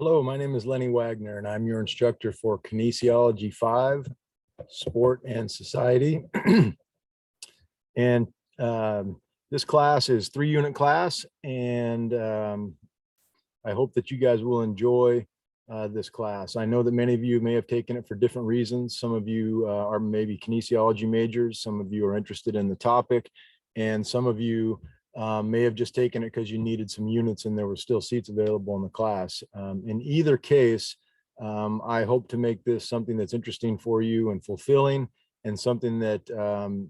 Hello, my name is Lenny Wagner, and I'm your instructor for Kinesiology 5, Sport and Society. And this class is 3-unit class, and I hope that you guys will enjoy this class. I know that many of you may have taken it for different reasons. Some of you are maybe kinesiology majors, some of you are interested in the topic, and some of you may have just taken it because you needed some units and there were still seats available in the class. In either case, I hope to make this something that's interesting for you and fulfilling, and something that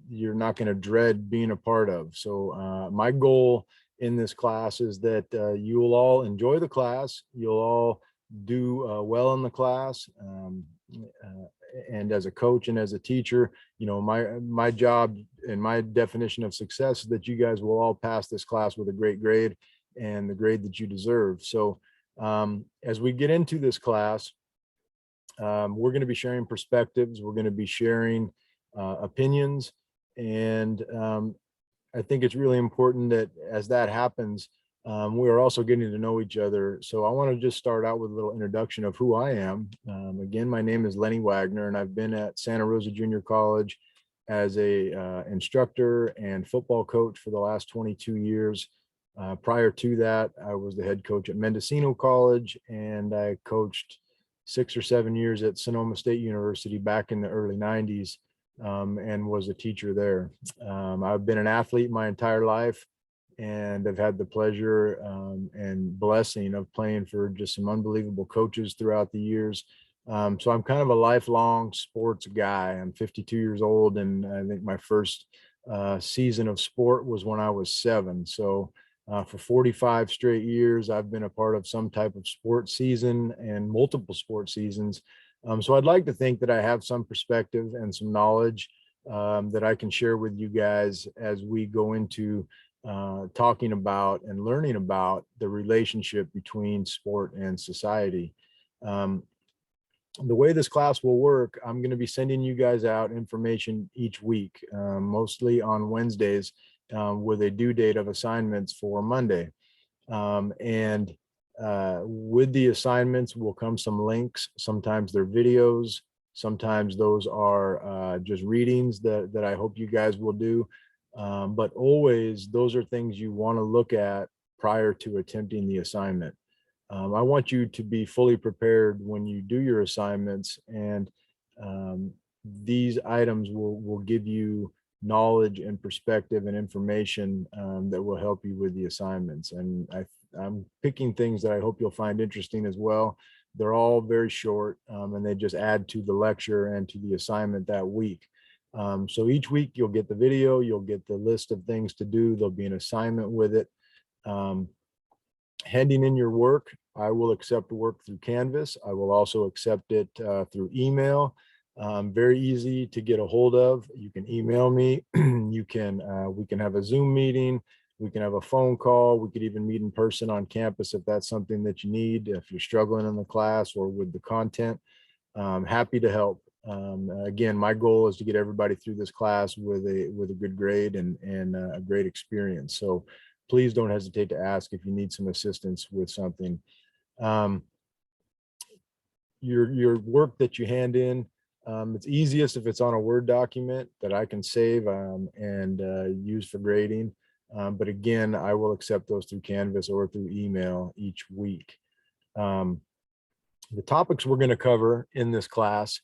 you're not going to dread being a part of. So my goal in this class is that you will all enjoy the class, you'll all do well in the class, and as a coach and as a teacher, you know, my job and my definition of success is that you guys will all pass this class with a great grade and the grade that you deserve. So as we get into this class, we're going to be sharing perspectives, we're going to be sharing opinions, and I think it's really important that as that happens, we are also getting to know each other. So I want to just start out with a little introduction of who I am. Again, my name is Lenny Wagner, and I've been at Santa Rosa Junior College as a instructor and football coach for the last 22 years. Prior to that, I was the head coach at Mendocino College, and I coached 6 or 7 years at Sonoma State University back in the early 90s, and was a teacher there. I've been an athlete my entire life, and I've had the pleasure and blessing of playing for just some unbelievable coaches throughout the years. So I'm kind of a lifelong sports guy. I'm 52 years old, and I think my first season of sport was when I was 7. So for 45 straight years, I've been a part of some type of sports season and multiple sports seasons. So I'd like to think that I have some perspective and some knowledge that I can share with you guys as we go into talking about and learning about the relationship between sport and society. The way this class will work, I'm going to be sending you guys out information each week, mostly on Wednesdays, with a due date of assignments for Monday. With the assignments will come some links. Sometimes they're videos, sometimes those are just readings that I hope you guys will do. But always those are things you want to look at prior to attempting the assignment. I want you to be fully prepared when you do your assignments, and these items will give you knowledge and perspective and information that will help you with the assignments. And I'm picking things that I hope you'll find interesting as well. They're all very short, and they just add to the lecture and to the assignment that week. So each week you'll get the video, you'll get the list of things to do, there'll be an assignment with it. Handing in your work, I will accept work through Canvas. I will also accept it through email. Very easy to get a hold of. You can email me. We can have a Zoom meeting. We can have a phone call. We could even meet in person on campus if that's something that you need. If you're struggling in the class or with the content, happy to help. Again, my goal is to get everybody through this class with a good grade and a great experience. So please don't hesitate to ask if you need some assistance with something. Your work that you hand in, it's easiest if it's on a Word document that I can save and use for grading. But again, I will accept those through Canvas or through email each week. The topics we're going to cover in this class,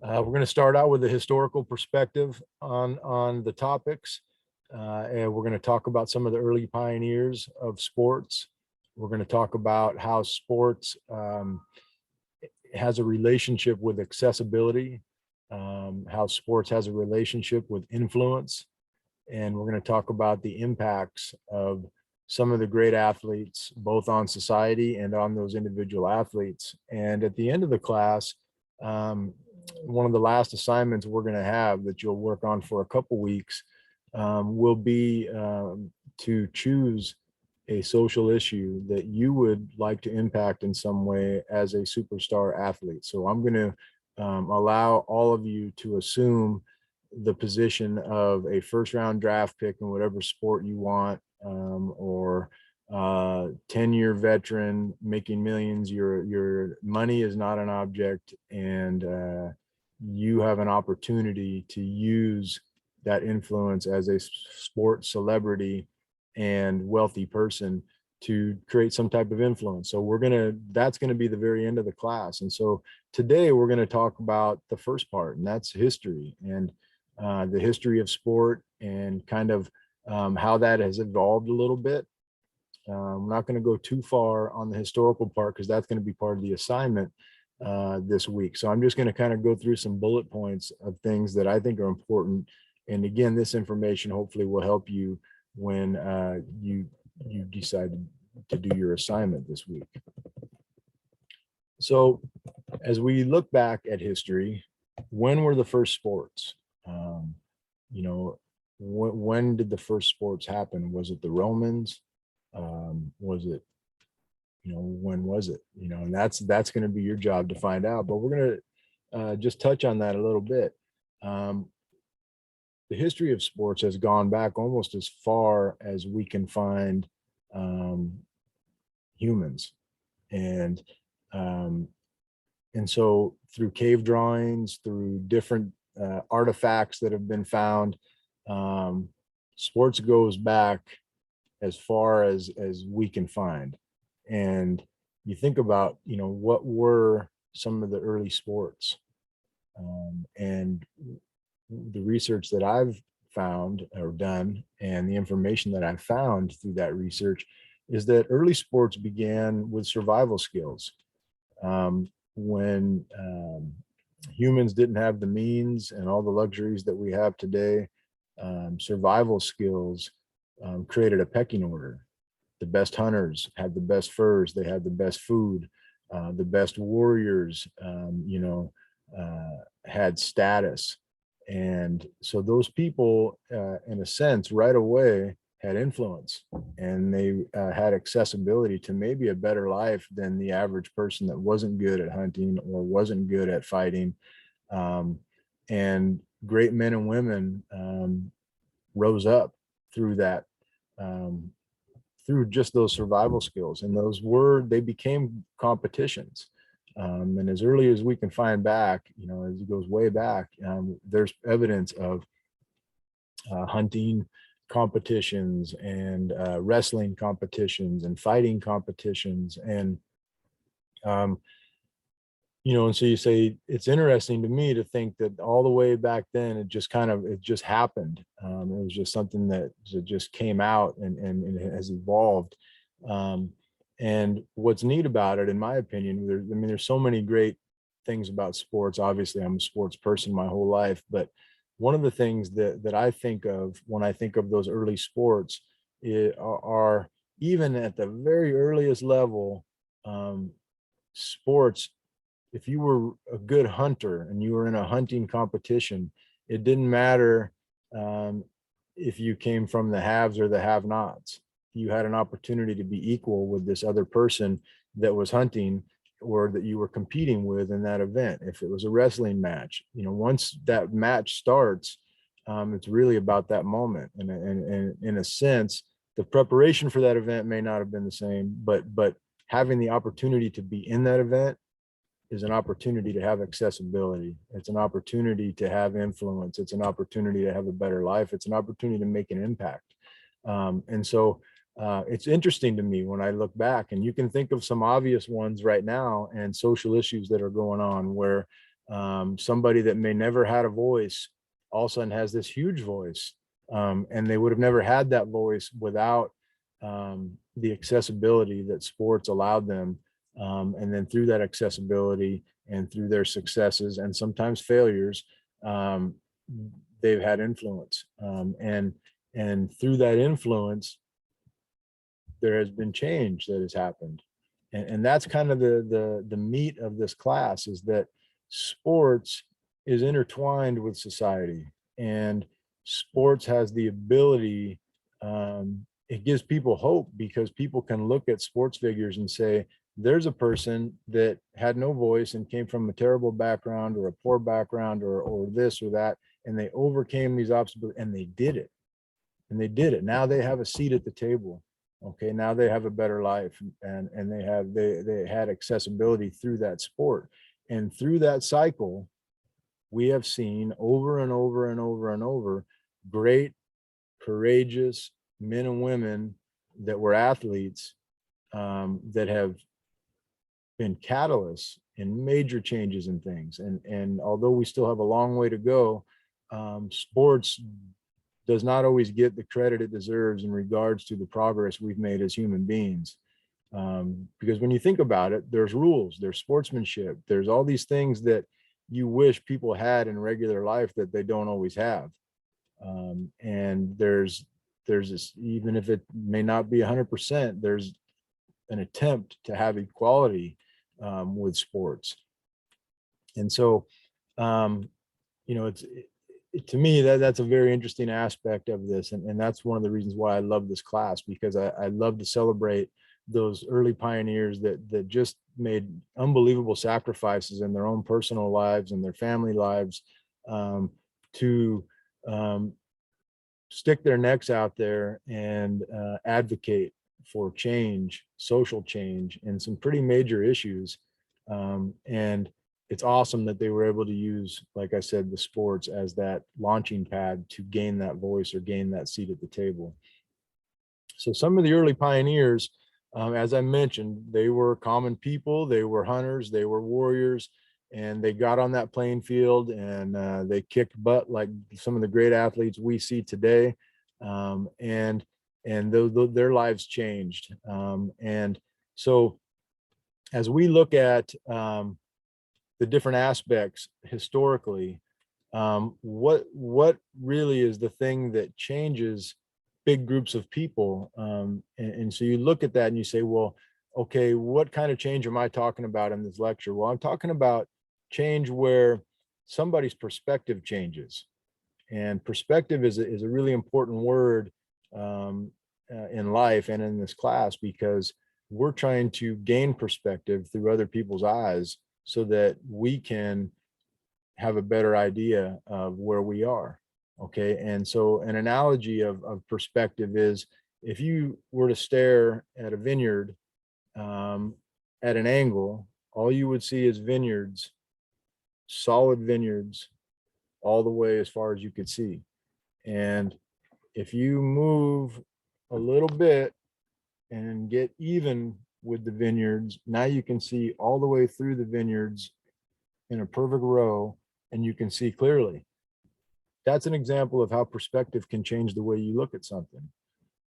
we're going to start out with a historical perspective on the topics. And we're going to talk about some of the early pioneers of sports. We're going to talk about how sports has a relationship with accessibility, how sports has a relationship with influence. And we're going to talk about the impacts of some of the great athletes, both on society and on those individual athletes. And at the end of the class, one of the last assignments we're going to have that you'll work on for a couple weeks will be to choose a social issue that you would like to impact in some way as a superstar athlete. So I'm going to allow all of you to assume the position of a first-round draft pick in whatever sport you want, or 10-year veteran making millions. Your money is not an object, and you have an opportunity to use that influence as a sports celebrity and wealthy person to create some type of influence. So that's gonna be the very end of the class. And so today we're gonna talk about the first part, and that's history, and the history of sport, and kind of how that has evolved a little bit. I'm not going to go too far on the historical part because that's going to be part of the assignment this week. So I'm just going to kind of go through some bullet points of things that I think are important. And again, this information hopefully will help you when you decide to do your assignment this week. So as we look back at history, when were the first sports? You know, when did the first sports happen? Was it the Romans? Was it, when was it? And that's going to be your job to find out. But we're going to just touch on that a little bit. The history of sports has gone back almost as far as we can find humans, and so through cave drawings, through different artifacts that have been found, sports goes back as far as we can find. And you think about, what were some of the early sports? And the research that I've found or done, and the information that I've found through that research, is that early sports began with survival skills. When humans didn't have the means and all the luxuries that we have today, survival skills created a pecking order. The best hunters had the best furs, they had the best food, the best warriors, had status. And so those people, in a sense, right away had influence, and they had accessibility to maybe a better life than the average person that wasn't good at hunting or wasn't good at fighting. And great men and women rose up through that, through just those survival skills, and they became competitions. And as early as we can find back, as it goes way back, there's evidence of hunting competitions, and wrestling competitions, and fighting competitions. And and so you say, it's interesting to me to think that all the way back then, it just happened. It was just something that just came out, and it has evolved. And what's neat about it, in my opinion, there's so many great things about sports. Obviously, I'm a sports person my whole life, but one of the things that I think of when I think of those early sports are, even at the very earliest level, sports. If you were a good hunter and you were in a hunting competition, it didn't matter if you came from the haves or the have-nots. You had an opportunity to be equal with this other person that was hunting, or that you were competing with in that event. If it was a wrestling match, once that match starts, it's really about that moment. And in a sense, the preparation for that event may not have been the same, but having the opportunity to be in that event is an opportunity to have accessibility. It's an opportunity to have influence. It's an opportunity to have a better life. It's an opportunity to make an impact. And so it's interesting to me when I look back, and you can think of some obvious ones right now, and social issues that are going on, where somebody that may never had a voice all of a sudden has this huge voice, and they would have never had that voice without the accessibility that sports allowed them. And then through that accessibility, and through their successes and sometimes failures, they've had influence. And through that influence, there has been change that has happened. And that's kind of the meat of this class, is that sports is intertwined with society, and sports has the ability, it gives people hope, because people can look at sports figures and say, there's a person that had no voice and came from a terrible background, or a poor background, or this or that, and they overcame these obstacles, and they did it. Now they have a seat at the table. Okay, now they have a better life, and they had accessibility through that sport. And through that cycle, we have seen over and over and over and over great, courageous men and women that were athletes, that have been catalysts in major changes in things. And although we still have a long way to go, sports does not always get the credit it deserves in regards to the progress we've made as human beings. Because when you think about it, there's rules, there's sportsmanship, there's all these things that you wish people had in regular life that they don't always have. And there's this, even if it may not be 100%, there's an attempt to have equality with sports. And so, you know, to me, that's a very interesting aspect of this. And that's one of the reasons why I love this class, because I love to celebrate those early pioneers that just made unbelievable sacrifices in their own personal lives and their family lives, to stick their necks out there and advocate for change, social change, and some pretty major issues. And it's awesome that they were able to use, like I said, the sports as that launching pad to gain that voice or gain that seat at the table. So some of the early pioneers, as I mentioned, they were common people, they were hunters, they were warriors, and they got on that playing field and they kicked butt like some of the great athletes we see today. And their lives changed. And so as we look at the different aspects historically, what really is the thing that changes big groups of people? And so you look at that and you say, well, okay, what kind of change am I talking about in this lecture? Well, I'm talking about change where somebody's perspective changes. And perspective is a really important word in life and in this class, because we're trying to gain perspective through other people's eyes so that we can have a better idea of where we are. Okay. And so an analogy of perspective is, if you were to stare at a vineyard at an angle, all you would see is vineyards, solid vineyards, all the way as far as you could see. And if you move a little bit and get even with the vineyards, now you can see all the way through the vineyards in a perfect row, and you can see clearly. That's an example of how perspective can change the way you look at something.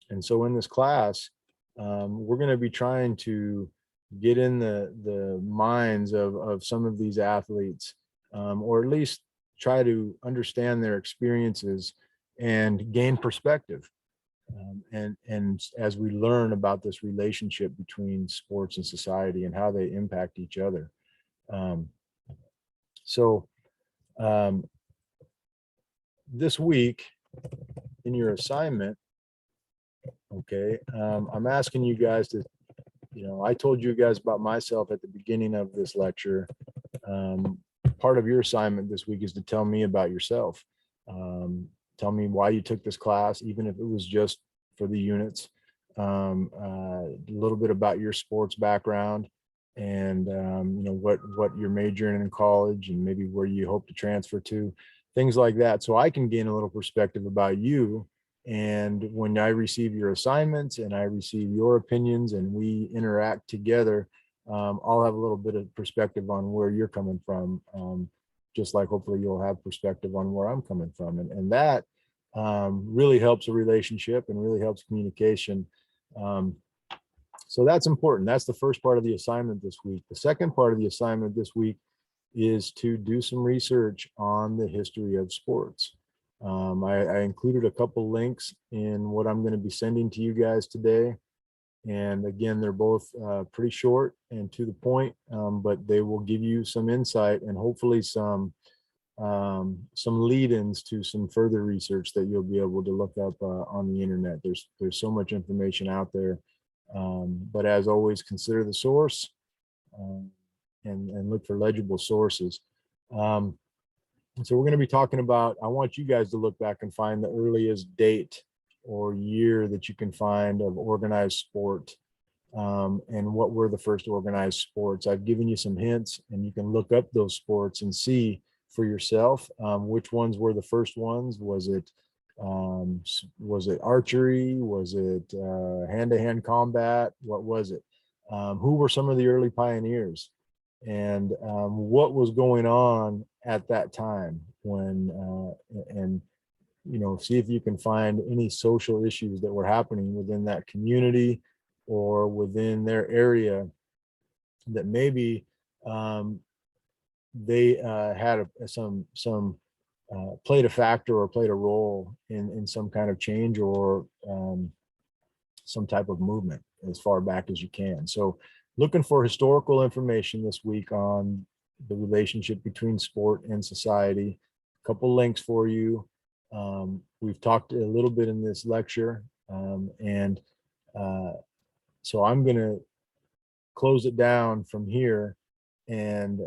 And so in this class, we're going to be trying to get in the minds of some of these athletes, or at least try to understand their experiences and gain perspective. And as we learn about this relationship between sports and society and how they impact each other. So this week in your assignment, okay, I'm asking you guys to, I told you guys about myself at the beginning of this lecture. Part of your assignment this week is to tell me about yourself. Tell me why you took this class, even if it was just for the units. A little bit about your sports background, and what you're majoring in college, and maybe where you hope to transfer to, things like that, so I can gain a little perspective about you. And when I receive your assignments and I receive your opinions and we interact together, I'll have a little bit of perspective on where you're coming from, just like hopefully you'll have perspective on where I'm coming from. And that really helps a relationship and really helps communication. So that's important. That's the first part of the assignment this week. The second part of the assignment this week is to do some research on the history of sports. I included a couple links in what I'm going to be sending to you guys today. And again, they're both pretty short and to the point, but they will give you some insight and hopefully some lead-ins to some further research that you'll be able to look up on the internet. There's so much information out there, but as always, consider the source and look for legible sources. And so we're going to be talking about, I want you guys to look back and find the earliest date or year that you can find of organized sport, and what were the first organized sports. I've given you some hints, and you can look up those sports and see for yourself which ones were the first ones. Was it archery? Was it hand-to-hand combat? What was it? Who were some of the early pioneers? And what was going on at that time when, and see if you can find any social issues that were happening within that community or within their area that maybe they had played a factor or played a role in some kind of change or some type of movement as far back as you can. So looking for historical information this week on the relationship between sport and society. A couple links for you. We've talked a little bit in this lecture, and so I'm going to close it down from here and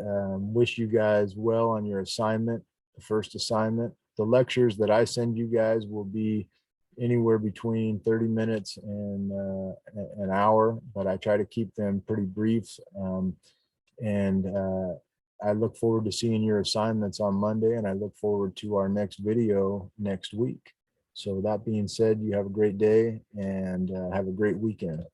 wish you guys well on your assignment, the first assignment. The lectures that I send you guys will be anywhere between 30 minutes and an hour, but I try to keep them pretty brief. And I look forward to seeing your assignments on Monday, and I look forward to our next video next week. So that being said, you have a great day and have a great weekend.